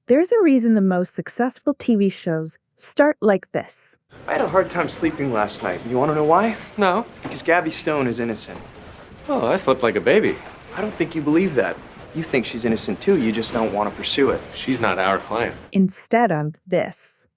There's a reason the most successful TV shows start like this. I had a hard time sleeping last night. You want to know why? No. Because Gabby Stone is innocent. Oh, I slept like a baby. I don't think you believe that. You think she's innocent too, you just don't want to pursue it. She's not our client. Instead of this.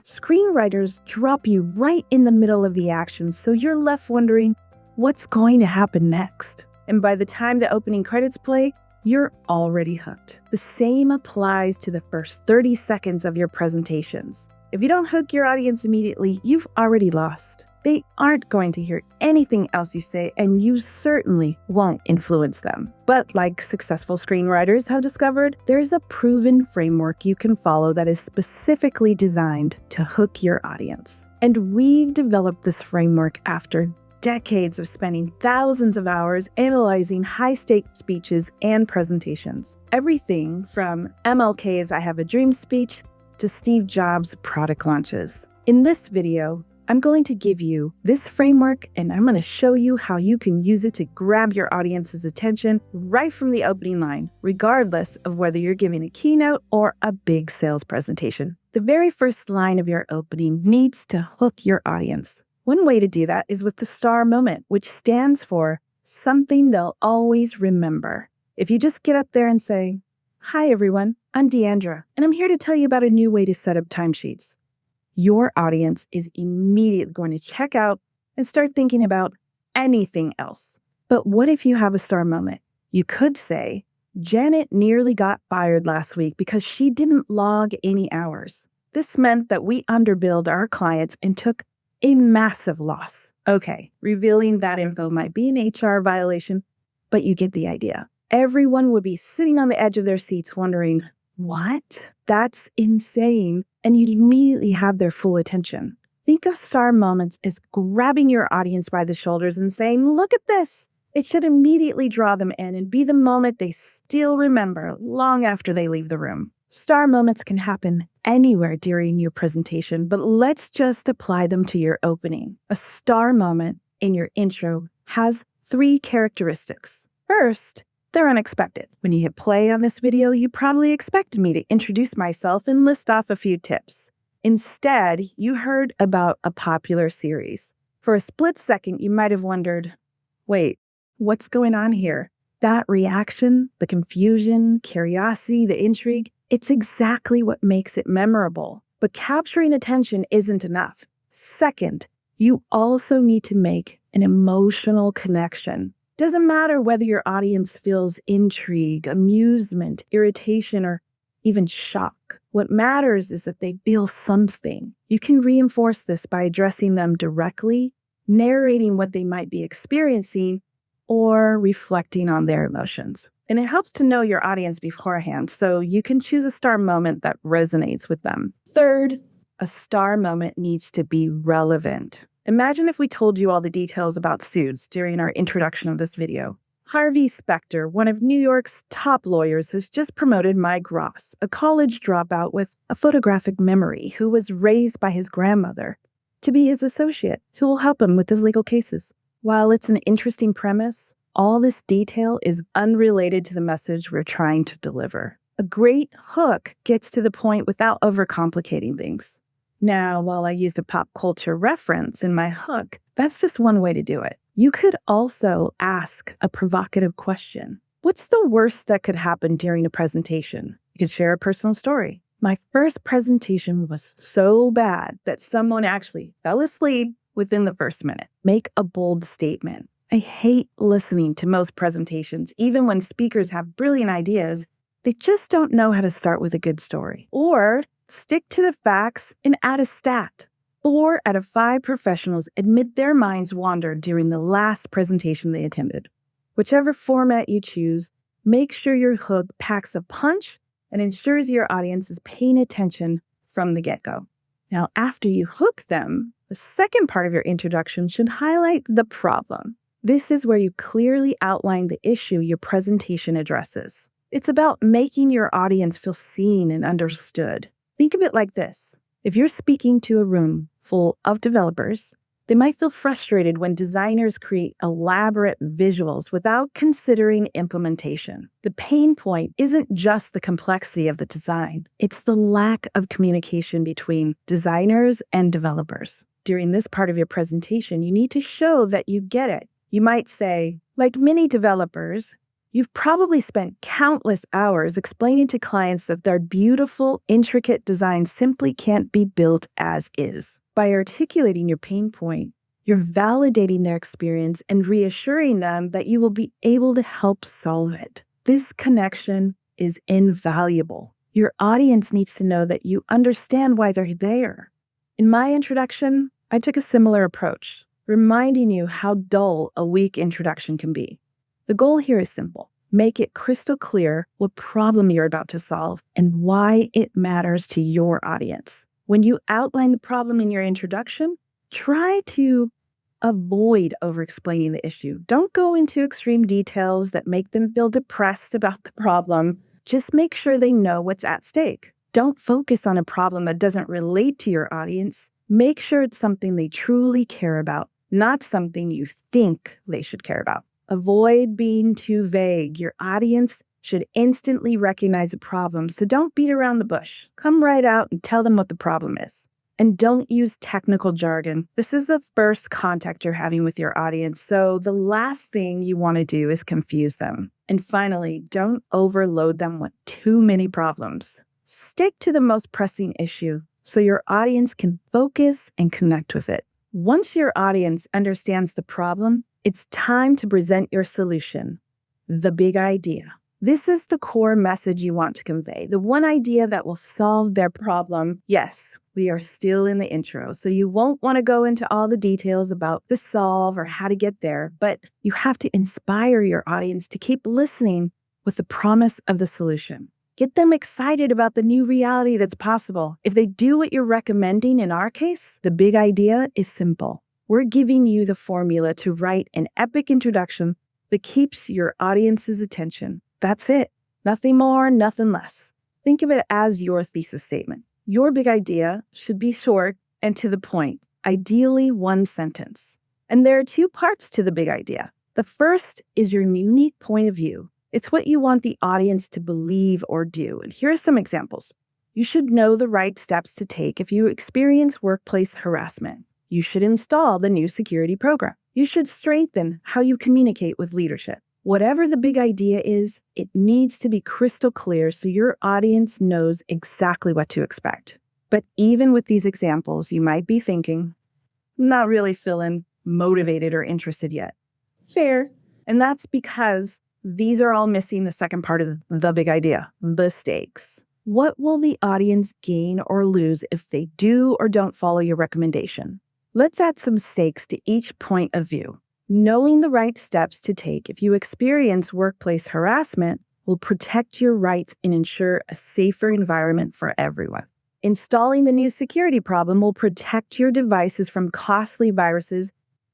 Screenwriters drop you right in the middle of the action, so you're left wondering what's going to happen next. And by the time the opening credits play, you're already hooked. The same applies to the first 30 seconds of your presentations. If you don't hook your audience immediately, you've already lost. They aren't going to hear anything else you say, and you certainly won't influence them. But like successful screenwriters have discovered, there's a proven framework you can follow that is specifically designed to hook your audience. And we've developed this framework after decades of spending thousands of hours analyzing high-stake speeches and presentations. Everything from MLK's I Have a Dream speech to Steve Jobs' product launches. In this video, I'm going to give you this framework, and I'm going to show you how you can use it to grab your audience's attention right from the opening line, regardless of whether you're giving a keynote or a big sales presentation. The very first line of your opening needs to hook your audience. One way to do that is with the star moment, which stands for something they'll always remember. If you just get up there and say, "Hi everyone, I'm Deandra, and I'm here to tell you about a new way to set up timesheets," your audience is immediately going to check out and start thinking about anything else. But what if you have a star moment? You could say, "Janet nearly got fired last week because she didn't log any hours. This meant that we underbilled our clients and took a massive loss." Okay, revealing that info might be an HR violation, but you get the idea. Everyone would be sitting on the edge of their seats wondering, what? That's insane. And you'd immediately have their full attention. Think of star moments as grabbing your audience by the shoulders and saying, "Look at this." It should immediately draw them in and be the moment they still remember long after they leave the room. Star moments can happen anywhere during your presentation, but let's just apply them to your opening. A star moment in your intro has 3 characteristics. First, they're unexpected. When you hit play on this video, you probably expected me to introduce myself and list off a few tips. Instead, you heard about a popular series. For a split second, you might have wondered, wait, what's going on here? That reaction, the confusion, curiosity, the intrigue, it's exactly what makes it memorable. But capturing attention isn't enough. Second, you also need to make an emotional connection. Doesn't matter whether your audience feels intrigue, amusement, irritation, or even shock. What matters is that they feel something. You can reinforce this by addressing them directly, narrating what they might be experiencing, or reflecting on their emotions. And it helps to know your audience beforehand, so you can choose a star moment that resonates with them. Third, a star moment needs to be relevant. Imagine if we told you all the details about Suits during our introduction of this video. Harvey Specter, one of New York's top lawyers, has just promoted Mike Ross, a college dropout with a photographic memory who was raised by his grandmother, to be his associate, who will help him with his legal cases. While it's an interesting premise, all this detail is unrelated to the message we're trying to deliver. A great hook gets to the point without overcomplicating things. Now, while I used a pop culture reference in my hook, that's just one way to do it. You could also ask a provocative question. What's the worst that could happen during a presentation? You could share a personal story. My first presentation was so bad that someone actually fell asleep within the first minute. Make a bold statement. I hate listening to most presentations, even when speakers have brilliant ideas. They just don't know how to start with a good story. Or stick to the facts and add a stat. 4 out of 5 professionals admit their minds wandered during the last presentation they attended. Whichever format you choose, make sure your hook packs a punch and ensures your audience is paying attention from the get-go. Now, after you hook them, the second part of your introduction should highlight the problem. This is where you clearly outline the issue your presentation addresses. It's about making your audience feel seen and understood. Think of it like this. If you're speaking to a room full of developers They might feel frustrated when designers create elaborate visuals without considering implementation. The pain point isn't just the complexity of the design, it's the lack of communication between designers and developers. During this part of your presentation, you need to show that you get it. You might say, like many developers, you've probably spent countless hours explaining to clients that their beautiful, intricate design simply can't be built as is. By articulating your pain point, you're validating their experience and reassuring them that you will be able to help solve it. This connection is invaluable. Your audience needs to know that you understand why they're there. In my introduction, I took a similar approach, reminding you how dull a weak introduction can be. The goal here is simple. Make it crystal clear what problem you're about to solve and why it matters to your audience. When you outline the problem in your introduction, try to avoid over-explaining the issue. Don't go into extreme details that make them feel depressed about the problem. Just make sure they know what's at stake. Don't focus on a problem that doesn't relate to your audience. Make sure it's something they truly care about, not something you think they should care about. Avoid being too vague. Your audience should instantly recognize a problem, so don't beat around the bush. Come right out and tell them what the problem is. And don't use technical jargon. This is the first contact you're having with your audience, so the last thing you want to do is confuse them. And finally, don't overload them with too many problems. Stick to the most pressing issue so your audience can focus and connect with it. Once your audience understands the problem, it's time to present your solution, the big idea. This is the core message you want to convey, the one idea that will solve their problem. Yes, we are still in the intro, so you won't want to go into all the details about the solve or how to get there, but you have to inspire your audience to keep listening with the promise of the solution. Get them excited about the new reality that's possible. If they do what you're recommending in our case, the big idea is simple. We're giving you the formula to write an epic introduction that keeps your audience's attention. That's it. Nothing more, nothing less. Think of it as your thesis statement. Your big idea should be short and to the point, ideally one sentence. And there are two parts to the big idea. The first is your unique point of view. It's what you want the audience to believe or do. And here are some examples. You should know the right steps to take if you experience workplace harassment. You should install the new security program. You should strengthen how you communicate with leadership. Whatever the big idea is, it needs to be crystal clear so your audience knows exactly what to expect. But even with these examples, you might be thinking, not really feeling motivated or interested yet. Fair. And that's because these are all missing the second part of the big idea, the stakes. What will the audience gain or lose if they do or don't follow your recommendation? Let's add some stakes to each point of view. Knowing the right steps to take if you experience workplace harassment will protect your rights and ensure a safer environment for everyone. Installing the new security problem will protect your devices from costly viruses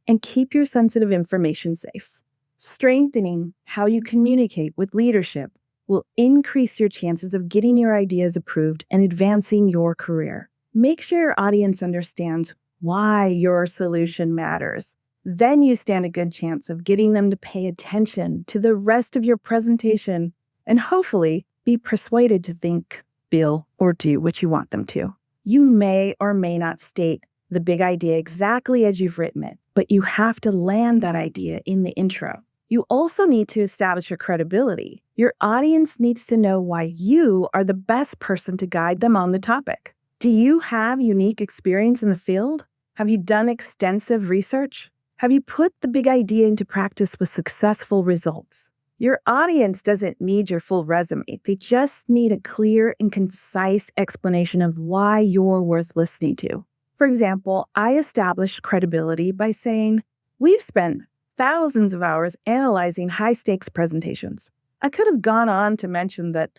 and keep your sensitive information safe. Strengthening how you communicate with leadership will increase your chances of getting your ideas approved and advancing your career. Make sure your audience understands why your solution matters. Then you stand a good chance of getting them to pay attention to the rest of your presentation and hopefully be persuaded to think, feel, or do what you want them to. You may or may not state the big idea exactly as you've written it, but you have to land that idea in the intro. You also need to establish your credibility. Your audience needs to know why you are the best person to guide them on the topic. Do you have unique experience in the field? Have you done extensive research? Have you put the big idea into practice with successful results? Your audience doesn't need your full resume. They just need a clear and concise explanation of why you're worth listening to. For example, I established credibility by saying, we've spent thousands of hours analyzing high-stakes presentations. I could have gone on to mention that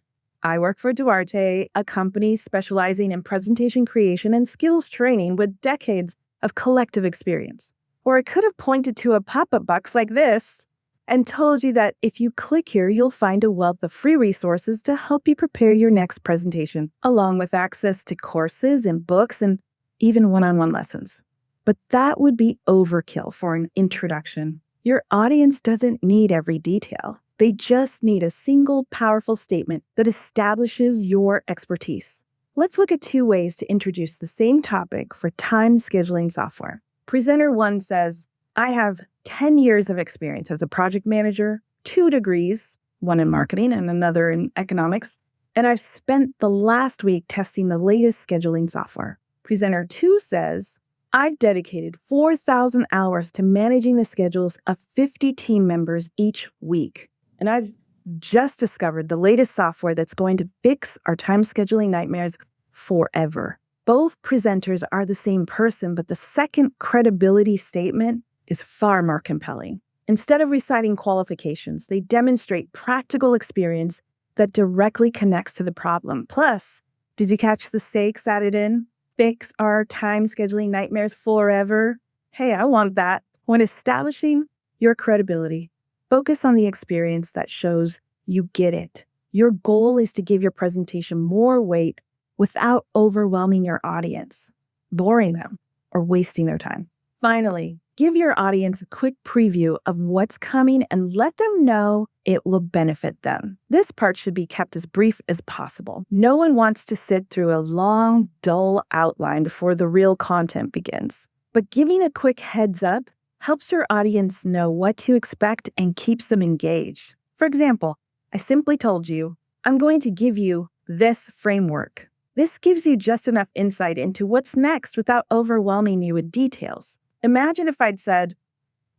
I work for Duarte, a company specializing in presentation creation and skills training with decades of collective experience. Or I could have pointed to a pop-up box like this and told you that if you click here, you'll find a wealth of free resources to help you prepare your next presentation, along with access to courses and books and even one-on-one lessons. But that would be overkill for an introduction. Your audience doesn't need every detail. They just need a single powerful statement that establishes your expertise. Let's look at 2 ways to introduce the same topic for time scheduling software. Presenter 1 says, I have 10 years of experience as a project manager, 2 degrees, one in marketing and another in economics, and I've spent the last week testing the latest scheduling software. Presenter 2 says, I've dedicated 4,000 hours to managing the schedules of 50 team members each week, and I've just discovered the latest software that's going to fix our time scheduling nightmares forever. Both presenters are the same person, but the second credibility statement is far more compelling. Instead of reciting qualifications, they demonstrate practical experience that directly connects to the problem. Plus, did you catch the stakes added in? Fix our time scheduling nightmares forever. Hey, I want that. When establishing your credibility, focus on the experience that shows you get it. Your goal is to give your presentation more weight without overwhelming your audience, boring them, or wasting their time. Finally, give your audience a quick preview of what's coming and let them know it will benefit them. This part should be kept as brief as possible. No one wants to sit through a long, dull outline before the real content begins. But giving a quick heads up helps your audience know what to expect and keeps them engaged. For example, I simply told you, I'm going to give you this framework. This gives you just enough insight into what's next without overwhelming you with details. Imagine if I'd said,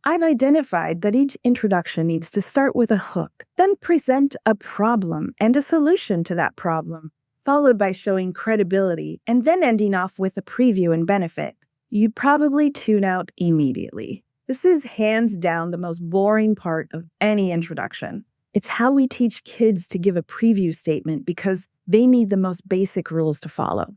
I've identified that each introduction needs to start with a hook, then present a problem and a solution to that problem, followed by showing credibility and then ending off with a preview and benefit. You'd probably tune out immediately. This is hands down the most boring part of any introduction. It's how we teach kids to give a preview statement because they need the most basic rules to follow.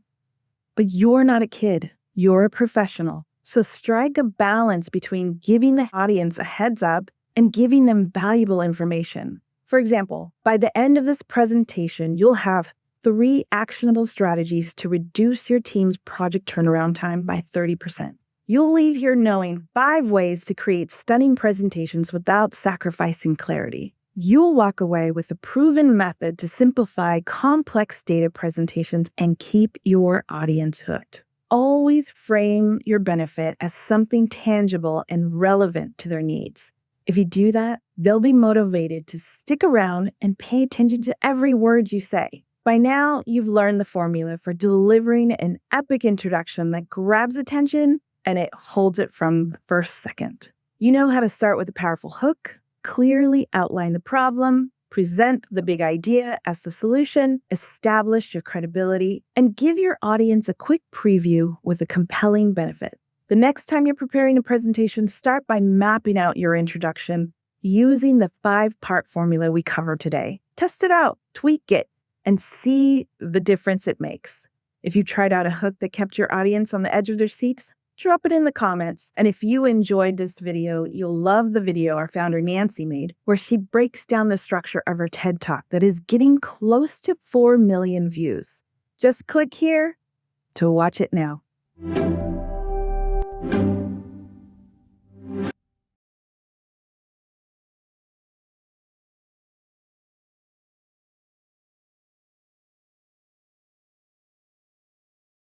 But you're not a kid, you're a professional. So strike a balance between giving the audience a heads up and giving them valuable information. For example, by the end of this presentation, you'll have 3 actionable strategies to reduce your team's project turnaround time by 30%. You'll leave here knowing 5 ways to create stunning presentations without sacrificing clarity. You'll walk away with a proven method to simplify complex data presentations and keep your audience hooked. Always frame your benefit as something tangible and relevant to their needs. If you do that, they'll be motivated to stick around and pay attention to every word you say. By now, you've learned the formula for delivering an epic introduction that grabs attention and it holds it from the first second. You know how to start with a powerful hook, clearly outline the problem, present the big idea as the solution, establish your credibility, and give your audience a quick preview with a compelling benefit. The next time you're preparing a presentation, start by mapping out your introduction using the 5-part formula we covered today. Test it out, tweak it, and see the difference it makes. If you tried out a hook that kept your audience on the edge of their seats, drop it in the comments. And if you enjoyed this video, you'll love the video our founder Nancy made, where she breaks down the structure of her TED Talk that is getting close to 4 million views. Just click here to watch it now.